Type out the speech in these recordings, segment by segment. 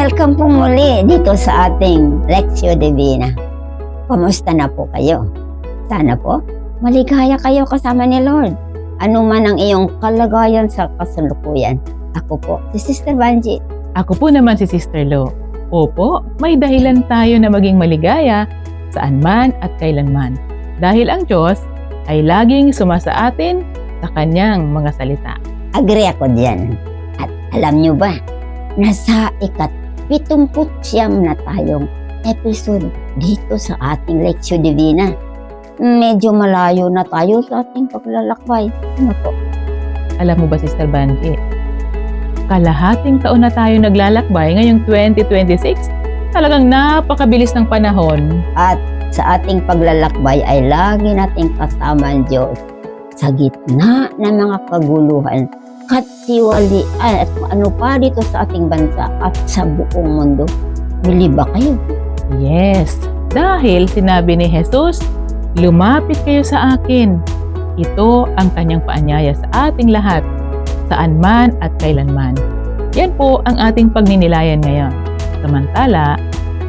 Welcome po muli dito sa ating Lectio Divina. Kumusta na po kayo? Sana po maligaya kayo kasama ni Lord. Ano man ang iyong kalagayan sa kasalukuyan. Ako po, si Sister Banji. Ako po naman si Sister Lo. Opo, may dahilan tayo na maging maligaya saan man at kailanman. Dahil ang Diyos ay laging sumasa atin sa kanyang mga salita. Agree ako diyan. At alam nyo ba, nasa ika-79 na tayong episode dito sa ating Lectio Divina. Medyo malayo na tayo sa ating paglalakbay. Ano po? Alam mo ba, Sister Banji, kalahating taon na tayo naglalakbay ngayong 2026. Talagang napakabilis ng panahon. At sa ating paglalakbay ay lagi nating kasama ang Diyos sa gitna ng mga kaguluhan, katiwalian at ano pa dito sa ating bansa at sa buong mundo. Bili ba kayo? Yes, dahil sinabi ni Jesus, lumapit kayo sa akin. Ito ang kanyang paanyaya sa ating lahat, saan man at kailanman. Yan po ang ating pagninilayan ngayon. Samantala,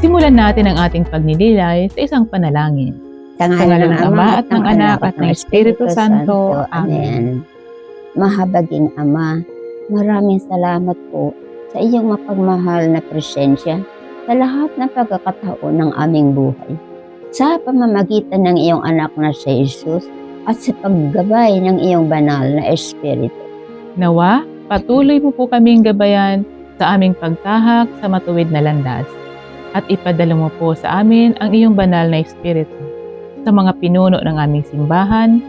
simulan natin ang ating pagninilay sa isang panalangin. Sa ngalan ng Ama at ng Anak at ng Espiritu Santo. Amen. Mahabaging Ama, maraming salamat po sa iyong mapagmahal na presensya sa lahat ng pagkakataon ng aming buhay. Sa pamamagitan ng iyong anak na si Jesus at sa paggabay ng iyong banal na Espiritu. Nawa, patuloy mo po kaming gabayan sa aming pagtahak sa matuwid na landas at ipadala mo po sa amin ang iyong banal na Espiritu sa mga pinuno ng aming simbahan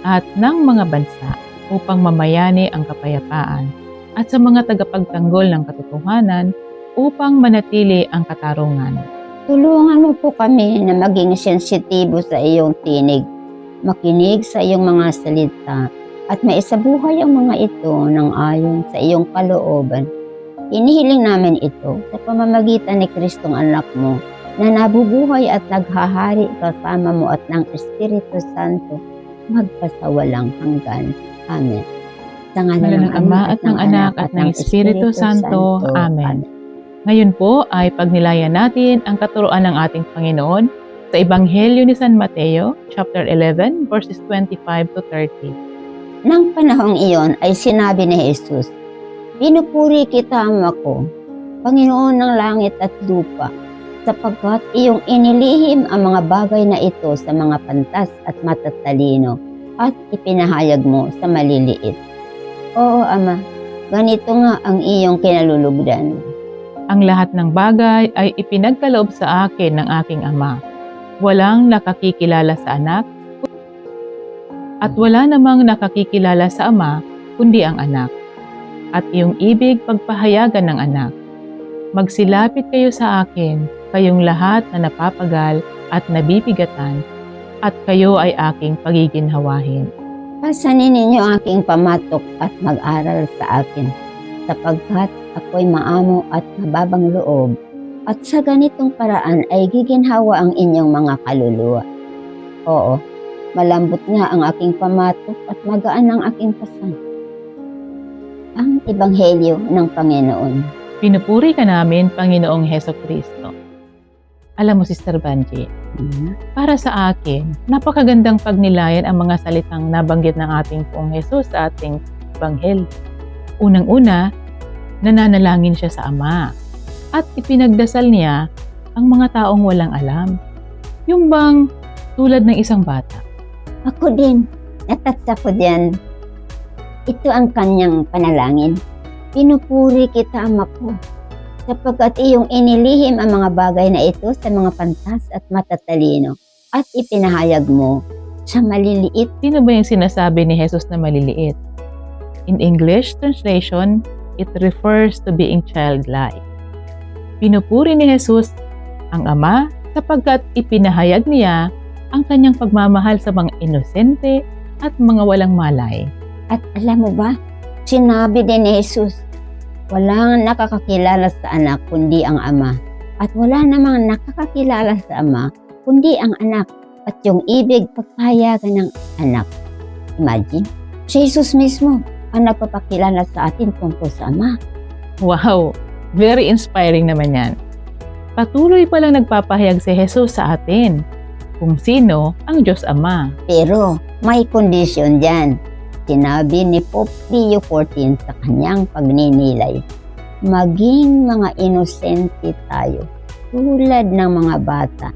at ng mga bansa upang mamayani ang kapayapaan at sa mga tagapagtanggol ng katotohanan upang manatili ang katarungan. Tulungan mo po kami na maging sensitibo sa iyong tinig, makinig sa iyong mga salita at maisabuhay ang mga ito ng ayon sa iyong kalooban. Inihiling namin ito sa pamamagitan ni Kristong anak mo na nabubuhay at naghahari kasama mo at ng Espiritu Santo magpasawalang hanggan. Amen. Sa ngalan ng Ama at ng Anak at ng Espiritu Santo. Amen. Ngayon po ay pagnilayan natin ang katuruan ng ating Panginoon sa Ebanghelyo ni San Mateo, chapter 11, verses 25 to 30. Nang panahong iyon ay sinabi ni Jesus, "Pinupuri kita, Ama ko, Panginoon ng langit at lupa, sapagkat iyong inilihim ang mga bagay na ito sa mga pantas at matatalino at ipinahayag mo sa maliliit. Oo, Ama, ganito nga ang iyong kinalulugdan. Ang lahat ng bagay ay ipinagkaloob sa akin ng aking Ama. Walang nakakikilala sa anak at wala namang nakakikilala sa Ama kundi ang anak. At iyong ibig pagpahayagan ng anak. Magsilapit kayo sa akin, kayong lahat na napapagal at nabibigatan, at kayo ay aking pagiginhawahin. Pasanin ninyo ang aking pamatok at mag-aral sa akin, sapagkat ako'y maamo at mababang loob, at sa ganitong paraan ay giginhawa ang inyong mga kaluluwa. Oo, malambot nga ang aking pamatok at magaan ang aking pasan." Ang Ebanghelyo ng Panginoon. Pinupuri ka namin, Panginoong Hesukristo. Alam mo, Sister Banji, para sa akin, napakagandang pagnilayan ang mga salitang nabanggit ng ating Poong Jesus sa ating Ebanghelyo. Unang-una, nananalangin siya sa Ama at ipinagdasal niya ang mga taong walang alam. Yung bang tulad ng isang bata. Ako din, natatsa ko diyan. Ito ang kanyang panalangin. "Pinupuri kita, Ama ko, sapagkat iyong inilihim ang mga bagay na ito sa mga pantas at matatalino at ipinahayag mo sa maliliit." Sino ba yung sinasabi ni Jesus na maliliit? In English translation, it refers to being childlike. Pinupuri ni Jesus ang Ama sapagkat ipinahayag niya ang kanyang pagmamahal sa mga inosente at mga walang malay. At alam mo ba, sinabi din ni Jesus, walang nakakakilala sa anak kundi ang Ama, at wala namang nakakakilala sa Ama kundi ang anak, at yung ibig pagpahayagan ng anak. Imagine, si Jesus mismo ang nagpapakilala sa atin tungkol sa Ama. Wow! Very inspiring naman yan. Patuloy palang nagpapahayag si Jesus sa atin kung sino ang Diyos Ama. Pero may kondisyon dyan. Sinabi ni Pope Leo XIV sa kanyang pagninilay, maging mga inosente tayo, tulad ng mga bata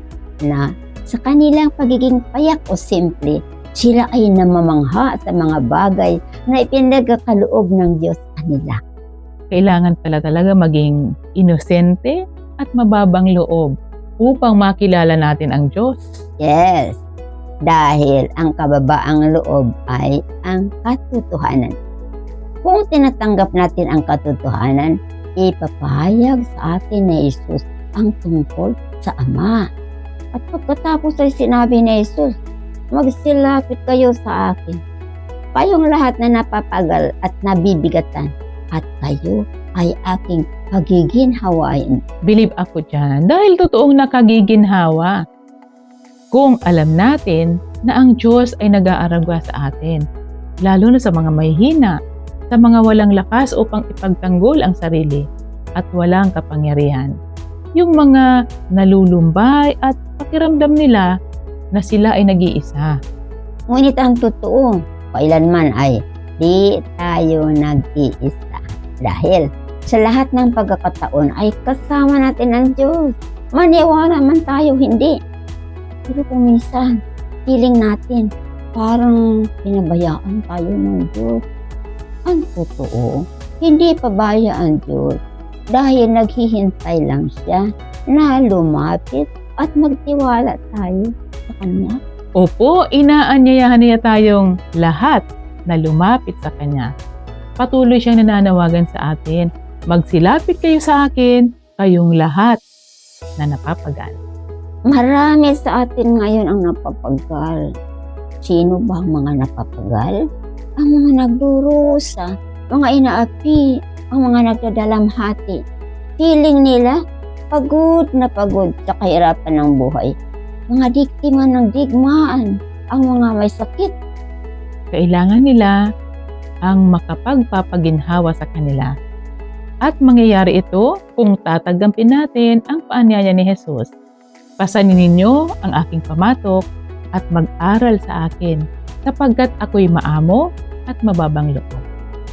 na sa kanilang pagiging payak o simple, sila ay namamangha sa mga bagay na ipinagkakaloob ng Diyos kanila. Kailangan pala talaga maging inosente at mababang loob upang makilala natin ang Diyos. Yes, dahil ang kababaang loob ay ang katotohanan. Kung tinatanggap natin ang katotohanan, ipapahayag sa atin ni Jesus ang tungkol sa Ama. At pagkatapos ay sinabi ni Jesus, magsilapit kayo sa akin. Kayong lahat na napapagal at nabibigatan, at kayo ay aking pagiginhawain. Believe ako dyan dahil totoong nakagiginhawa. Kung alam natin na ang Diyos ay nag-aaragwa sa atin, lalo na sa mga mahihina, sa mga walang lakas upang ipagtanggol ang sarili at walang kapangyarihan. Yung mga nalulumbay at pakiramdam nila na sila ay nag-iisa. Ngunit ang totoo, kailanman ay di tayo nag-iisa. Dahil sa lahat ng pagkakataon ay kasama natin ang Diyos. Maniwala man tayo, hindi. Pero kung minsan, feeling natin, parang pinabayaan tayo ng Diyos. Ang totoo, hindi pabaya ang Diyos dahil naghihintay lang siya na lumapit at magtiwala tayo sa Kanya. Opo, inaanyayahan niya tayong lahat na lumapit sa Kanya. Patuloy siyang nananawagan sa atin, magsilapit kayo sa akin, kayong lahat na napapagal. Marami sa atin ngayon ang napapagal. Sino ba ang mga napapagal? Ang mga nagdurusa, mga inaapi, ang mga nagdadalamhati. Feeling nila, pagod na pagod sa kahirapan ng buhay. Mga biktima ng digmaan, ang mga may sakit. Kailangan nila ang makapagpapaginhawa sa kanila. At mangyayari ito kung tatagampin natin ang paanyaya ni Jesus. Pasanin ninyo ang aking pamatok at mag-aral sa akin, sapagkat ako'y maamo at mababang loob.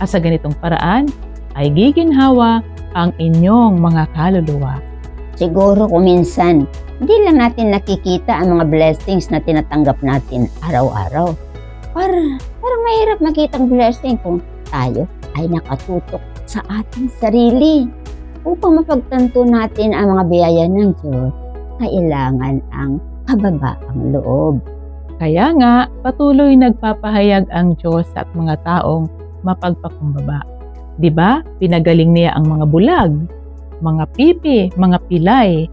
At sa ganitong paraan ay giginhawa ang inyong mga kaluluwa. Siguro kung minsan, hindi lang natin nakikita ang mga blessings na tinatanggap natin araw-araw. Parang mahirap makita ang blessing kung tayo ay nakatutok sa ating sarili. Upang mapagtanto natin ang mga biyaya ng Diyos, kailangan ang kababaang loob. Kaya nga, patuloy nagpapahayag ang Diyos at mga taong mapagpakumbaba. Diba? Pinagaling niya ang mga bulag, mga pipi, mga pilay.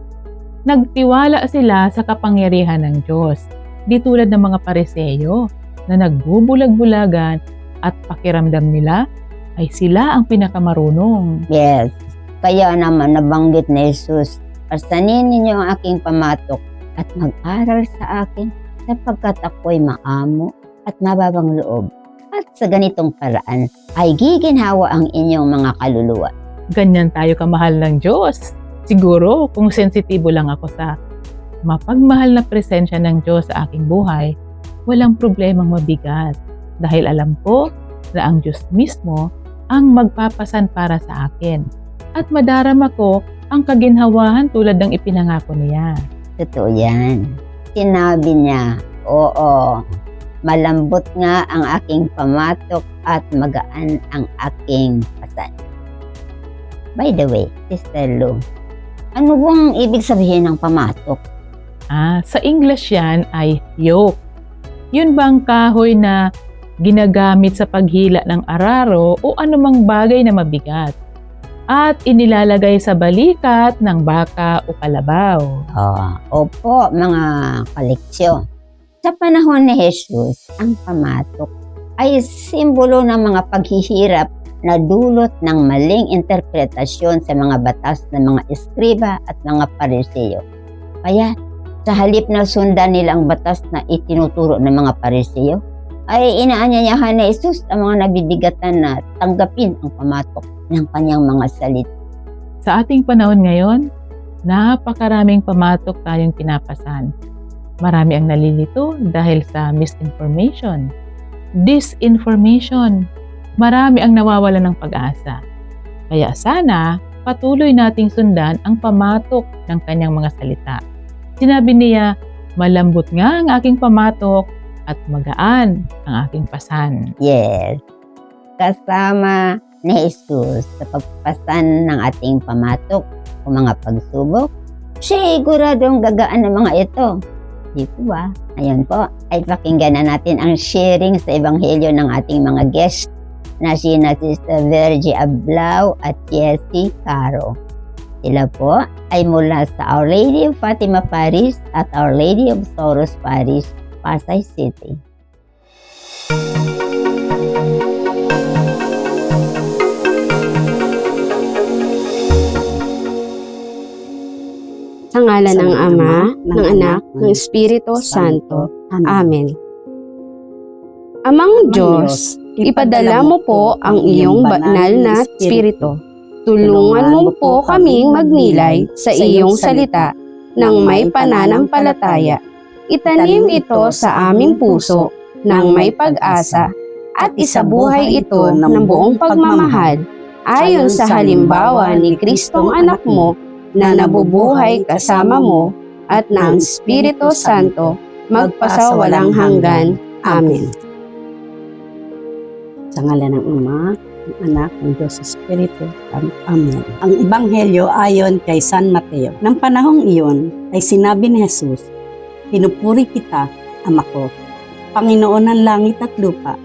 Nagtiwala sila sa kapangyarihan ng Diyos. Di tulad ng mga Pariseyo na nagbubulag-bulagan at pakiramdam nila ay sila ang pinakamarunong. Yes, kaya naman nabanggit ni Jesus, pasanin ninyo ang aking pamatok at mag-aral sa akin sapagkat ako'y maamo at mababang loob. At sa ganitong paraan ay giginhawa ang inyong mga kaluluwa. Ganyan tayo kamahal ng Diyos. Siguro kung sensitibo lang ako sa mapagmahal na presensya ng Diyos sa aking buhay, walang problemang mabigat. Dahil alam ko na ang Diyos mismo ang magpapasan para sa akin. At madarama ko ang kaginhawahan tulad ng ipinangako niya. Totoo yan. Sinabi niya, oo, malambot nga ang aking pamatok at magaan ang aking pasan. By the way, Sister Lou, ano bang ibig sabihin ng pamatok? Sa English yan ay yoke. Yun bang kahoy na ginagamit sa paghila ng araro o anumang bagay na mabigat at inilalagay sa balikat ng baka o kalabaw? Opo, mga koleksyon. Sa panahon ni Jesus, ang pamatok ay simbolo ng mga paghihirap na dulot ng maling interpretasyon sa mga batas ng mga eskriba at mga Pariseyo. Kaya, sa halip na sundan nila ang batas na itinuturo ng mga Pariseyo, ay inaanyayahan ni Jesus ang mga nabibigatan na tanggapin ang pamatok ng kanyang mga salita. Sa ating panahon ngayon, napakaraming pamatok tayong pinapasan. Marami ang nalilito dahil sa misinformation, disinformation. Marami ang nawawala ng pag-asa. Kaya sana patuloy nating sundan ang pamatok ng kanyang mga salita. Sinabi niya, malambot nga ang aking pamatok at magaan ang aking pasan. Yes. Kasama ni Jesus sa pagpasan ng ating pamatok o mga pagsubok, siguradong gagaan ng mga ito. Di po ba? Ayan po, ay pakinggan na natin ang sharing sa Ebanghelyo ng ating mga guests na sina Sister Virgie Ablao at Jessie Caro. Sila po ay mula sa Our Lady of Fatima Parish at Our Lady of Sorrows Parish, Pasay City. Sa ngalan ng Ama, ng Anak, ng Espiritu Santo. Amen. Amang Diyos, ipadala mo po ang iyong banal na Espiritu. Tulungan mo po kaming magnilay sa iyong salita ng may pananampalataya. Itanim ito sa aming puso ng may pag-asa at isabuhay ito ng buong pagmamahal ayon sa halimbawa ni Kristong anak mo na nabubuhay kasama mo at ng Espiritu Santo magpasawalang hanggan. Amen. Sa ngalan ng Ama, ng Anak, ng Diyos Espiritu. Amen. Ang Ebanghelyo ayon kay San Mateo. Nang panahong iyon ay sinabi ni Jesus, "Pinupuri kita, Ama ko, Panginoon ng langit at lupa,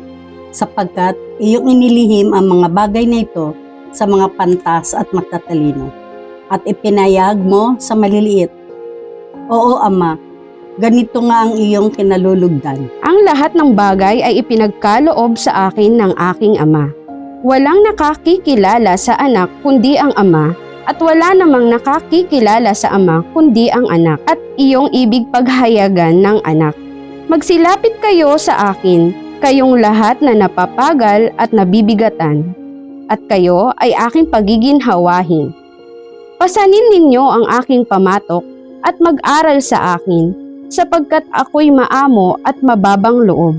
sapagkat iyong inilihim ang mga bagay na ito sa mga pantas at magtatalino, at ipinayag mo sa maliliit. Oo, Ama, ganito nga ang iyong kinalulugdan." Ang lahat ng bagay ay ipinagkaloob sa akin ng aking Ama. Walang nakakikilala sa anak kundi ang Ama, at wala namang nakakikilala sa Ama kundi ang anak, at iyong ibig paghayagan ng anak. Magsilapit kayo sa akin, kayong lahat na napapagal at nabibigatan, at kayo ay aking pagiginhawahin. Pasanin ninyo ang aking pamatok at mag-aral sa akin, sapagkat ako'y maamo at mababang loob,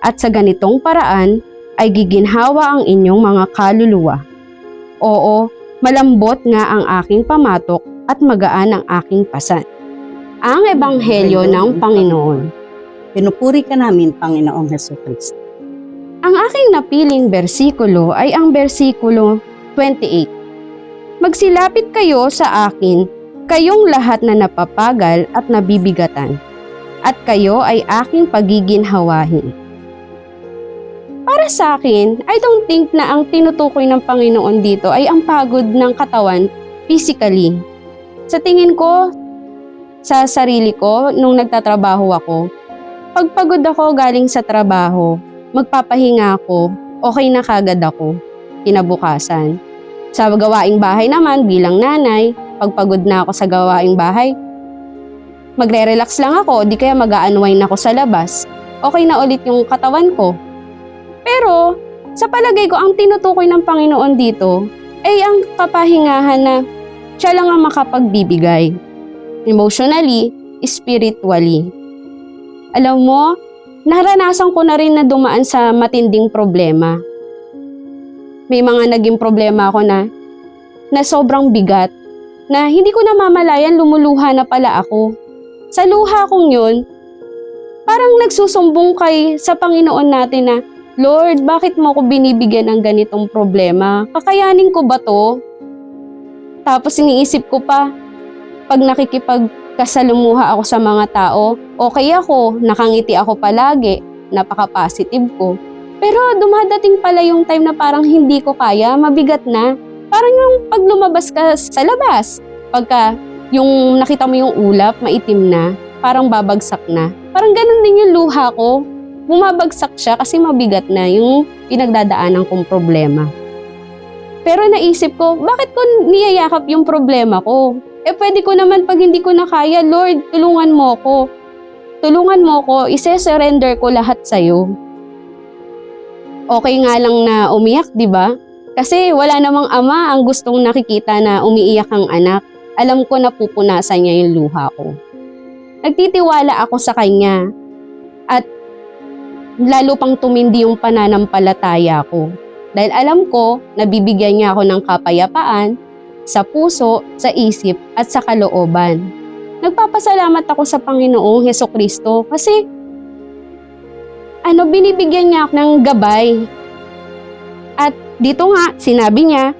at sa ganitong paraan ay giginhawa ang inyong mga kaluluwa. Oo, malambot nga ang aking pamatok at magaan ang aking pasan. Ang Ebanghelyo ng Panginoon. Pinupuri ka namin, Panginoong Jesucristo. Ang aking napiling bersikulo ay ang bersikulo 28. Magsilapit kayo sa akin, kayong lahat na napapagal at nabibigatan, at kayo ay aking pagiginhawahin. Para sa akin, I don't think na ang tinutukoy ng Panginoon dito ay ang pagod ng katawan physically. Sa tingin ko, sa sarili ko, nung nagtatrabaho ako, pag pagod ako galing sa trabaho, magpapahinga ako, okay na kagad ako, kinabukasan. Sa gawaing bahay naman, bilang nanay, pag pagod na ako sa gawaing bahay, magre-relax lang ako, di kaya mag-a-unwind ako sa labas. Okay na ulit yung katawan ko. Pero, sa palagay ko, ang tinutukoy ng Panginoon dito ay ang kapahingahan na siya lang ang makapagbibigay. Emotionally, spiritually. Alam mo, naranasan ko na rin na dumaan sa matinding problema. May mga naging problema ako na sobrang bigat, na hindi ko namamalayan lumuluha na pala ako. Sa luha kong yun, parang nagsusumbong kay sa Panginoon natin na, Lord, bakit mo ako binibigyan ng ganitong problema? Kakayanin ko ba to? Tapos iniisip ko pa, pag nakikipagkasalumuha ako sa mga tao, okay ako, nakangiti ako palagi, napaka-positive ko. Pero dumadating pala yung time na parang hindi ko kaya, mabigat na. Parang yung pag lumabas ka sa labas, pagka yung nakita mo yung ulap, maitim na, parang babagsak na. Parang ganun din yung luha ko. Bumabagsak siya kasi mabigat na yung pinagdadaanan kong problema. Pero naisip ko, bakit ko niyayakap yung problema ko? Pwede ko naman pag hindi ko na kaya, Lord, tulungan mo ko. Tulungan mo ko, ise-surrender ko lahat sa'yo. Okay nga lang na umiyak, di ba? Kasi wala namang ama ang gustong nakikita na umiiyak ang anak. Alam ko na pupunasan niya yung luha ko. Nagtitiwala ako sa kanya at lalo pang tumindi yung pananampalataya ko. Dahil alam ko na bibigyan niya ako ng kapayapaan sa puso, sa isip at sa kalooban. Nagpapasalamat ako sa Panginoong Hesukristo kasi binibigyan niya ako ng gabay. At dito nga, sinabi niya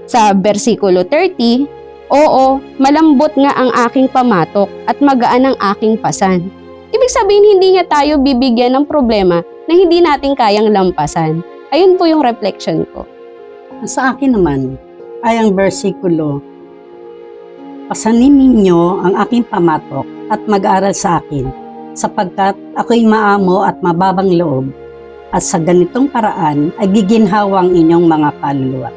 sa versikulo 30, "Oo, malambot nga ang aking pamatok at magaan ang aking pasan." Ibig sabihin, hindi niya tayo bibigyan ng problema na hindi natin kayang lampasan. Ayun po yung reflection ko. Sa akin naman ay ang bersikulo, "Pasanin ninyo ang aking pamatok at mag-aral sa akin, sapagkat ako'y maamo at mababang loob, at sa ganitong paraan ay giginhawang inyong mga kaluluwa."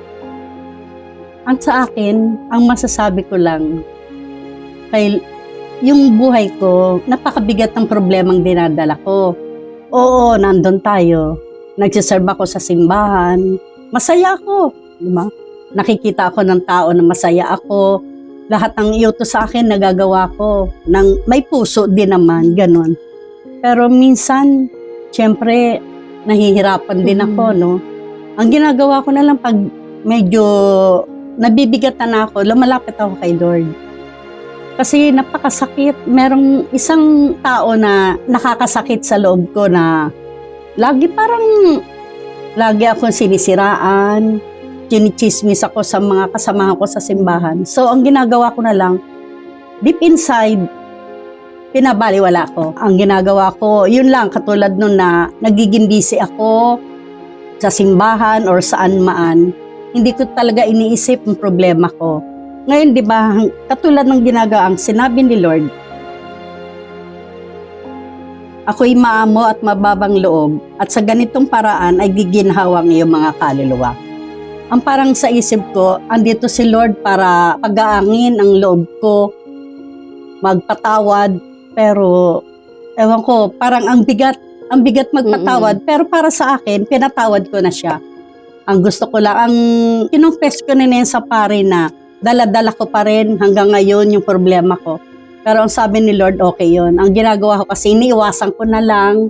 Ang sa akin, ang masasabi ko lang, kay yung buhay ko, napakabigat ng problemang dinadala ko. Oo, nandun tayo. Nagsiserve ako sa simbahan. Masaya ako. Diba? Nakikita ako ng tao na masaya ako. Lahat ng iutos sa akin, nagagawa ko. May puso din naman, ganun. Pero minsan, syempre, nahihirapan din ako, no? Ang ginagawa ko na lang pag medyo nabibigatan na ako, lumalapit ako kay Lord. Kasi napakasakit. Merong isang tao na nakakasakit sa loob ko na lagi akong sinisiraan, chinichismis ako sa mga kasamahan ko sa simbahan. So, ang ginagawa ko na lang, deep inside, pinabaliwala ko. Ang ginagawa ko, yun lang, katulad nun na nagiging busy ako sa simbahan or saan maan. Hindi ko talaga iniisip ang problema ko. Ngayon, di ba, katulad ng ginagawa, ang sinabi ni Lord, "Ako'y maamo at mababang loob, at sa ganitong paraan ay giginhawang iyong mga kaluluwa." Ang parang sa isip ko, andito si Lord para pag-aangin ang loob ko, magpatawad, pero ewan ko, parang ang bigat magpatawad, pero para sa akin, pinatawad ko na siya. Ang gusto ko lang, ang kinonfess ko na niya sa pare na dala-dala ko pa rin hanggang ngayon yung problema ko. Pero ang sabi ni Lord, okay yun. Ang ginagawa ko kasi iniiwasan ko na lang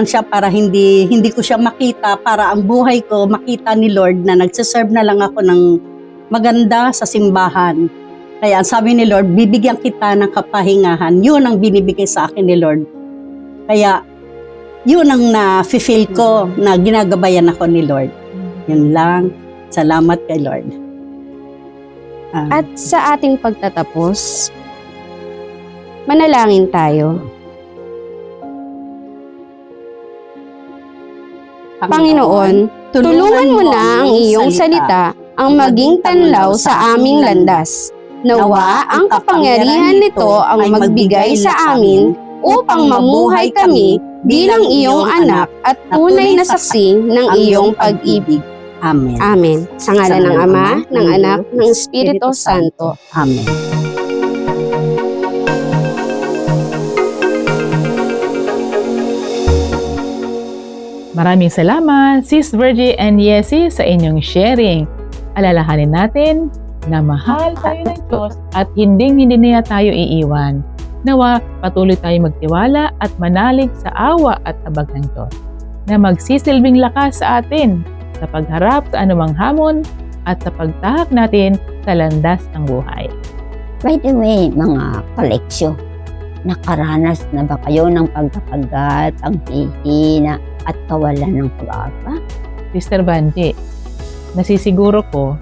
siya para hindi ko siya makita, para ang buhay ko makita ni Lord na nagsiserve na lang ako ng maganda sa simbahan. Kaya ang sabi ni Lord, bibigyan kita ng kapahingahan. Yun ang binibigay sa akin ni Lord. Kaya yun ang na-feel ko na ginagabayan ako ni Lord. Yun lang. Salamat kay Lord. At sa ating pagtatapos, manalangin tayo. Panginoon, tulungan mo na ang iyong salita ang maging tanlaw sa aming landas. Nawa ang kapangyarihan nito ang magbigay sa amin upang mamuhay kami bilang iyong anak at tunay na saksi ng iyong pag-ibig. Amen. Amen. Sa ngalan ng Ama, ng Anak, ng Espiritu Santo. Amen. Maraming salamat, Sis Virgie and Yesi, sa inyong sharing. Alalahanin natin na mahal tayo ng Diyos at hindi niya tayo iiwan. Nawa, patuloy tayo magtiwala at manalig sa awa at habag ng Diyos na magsisilbing lakas sa atin sa pagharap sa anumang hamon at sa pagtahak natin sa landas ng buhay. By the way, mga koleksyo, nakaranas na ba kayo ng pagkapagat, ang hihina at kawalan ng pag-asa? Sister Vanji, nasisiguro ko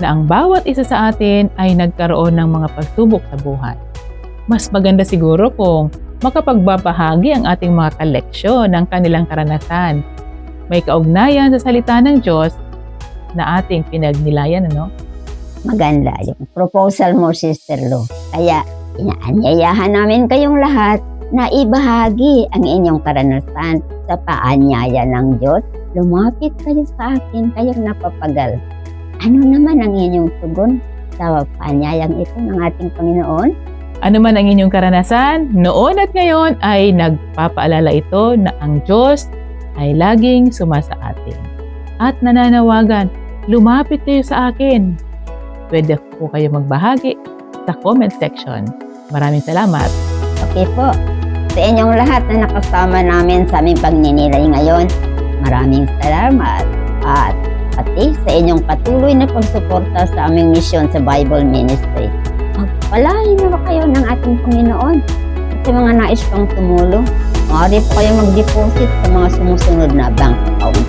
na ang bawat isa sa atin ay nagkaroon ng mga pagsubok sa buhay. Mas maganda siguro kung makapagbabahagi ang ating mga koleksyon ng kanilang karanasan. May kaugnayan sa salita ng Diyos na ating pinagnilayan, ano? Maganda yung proposal mo, Sister Lu. Kaya inaanyayahan namin kayong lahat na ibahagi ang inyong karanasan sa paanyaya ng Diyos. Lumapit kayo sa akin, kayong napapagal. Ano naman ang inyong tugon sa paanyayang ito ng ating Panginoon? Ano man ang inyong karanasan, noon at ngayon ay nagpapaalala ito na ang Diyos ay laging sumasa atin. at nananawagan, lumapit kayo sa akin. Pwede po kayo magbahagi sa comment section. Maraming salamat. Okay po. Sa inyong lahat na nakasama namin sa aming pagninilay ngayon, maraming salamat. At pati sa inyong patuloy na pagsuporta sa aming misyon sa Bible Ministry. Pagpalain na kayo ng ating Panginoon. At sa mga nais pang tumulong, maaari po kayo mag-deposit sa mga sumusunod na bank account.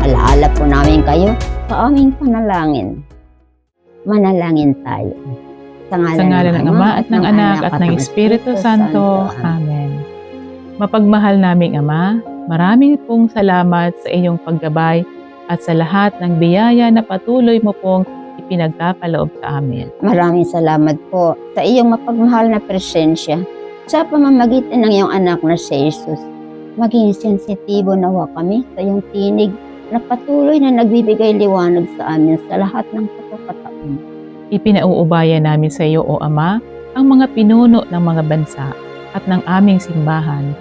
Alaala po namin kayo sa aming panalangin. Manalangin tayo. Sa ngalan ng Ama at ng Anak at ng Espiritu Santo. Amen. Mapagmahal naming Ama, maraming pong salamat sa iyong paggabay at sa lahat ng biyaya na patuloy mo pong ipinagpapaloob sa amin. Maraming salamat po sa iyong mapagmahal na presensya sa pamamagitan ng iyong anak na si Jesus. Maging sensitibo nawa kami sa iyong tinig na patuloy na nagbibigay liwanag sa amin sa lahat ng pagkakataon. Ipinauubaya namin sa iyo, O Ama, ang mga pinuno ng mga bansa at ng aming simbahan,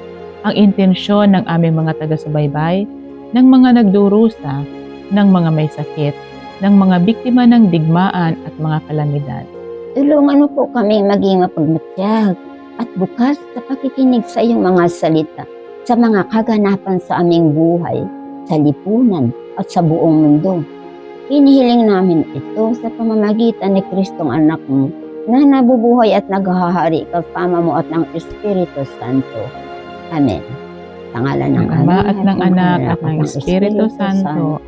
ang intensyon ng aming mga taga-subaybay, ng mga nagdurusa, ng mga may sakit, ng mga biktima ng digmaan at mga kalamidad. Tulungan mo po kami maging mapagmatyag at bukas sa pakikinig sa iyong mga salita sa mga kaganapan sa aming buhay, sa lipunan at sa buong mundo. Hinihiling namin ito sa pamamagitan ni Kristong anak mo na nabubuhay at naghahari kasama mo at ng Espiritu Santo. Amen. Sa ngalan ng Ama at ng Anak at ng Espiritu Santo.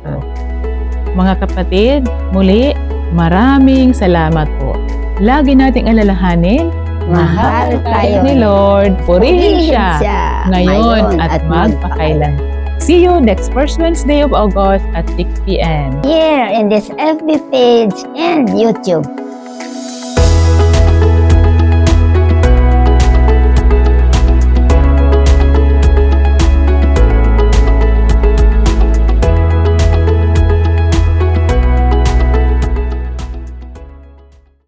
Mga kapatid, muli, maraming salamat po. Lagi nating alalahanin, Mahal tayo ni Lord, purihin siya ngayon at magpakailan. See you next first Wednesday of August at 6 p.m. Here in this FB page and YouTube.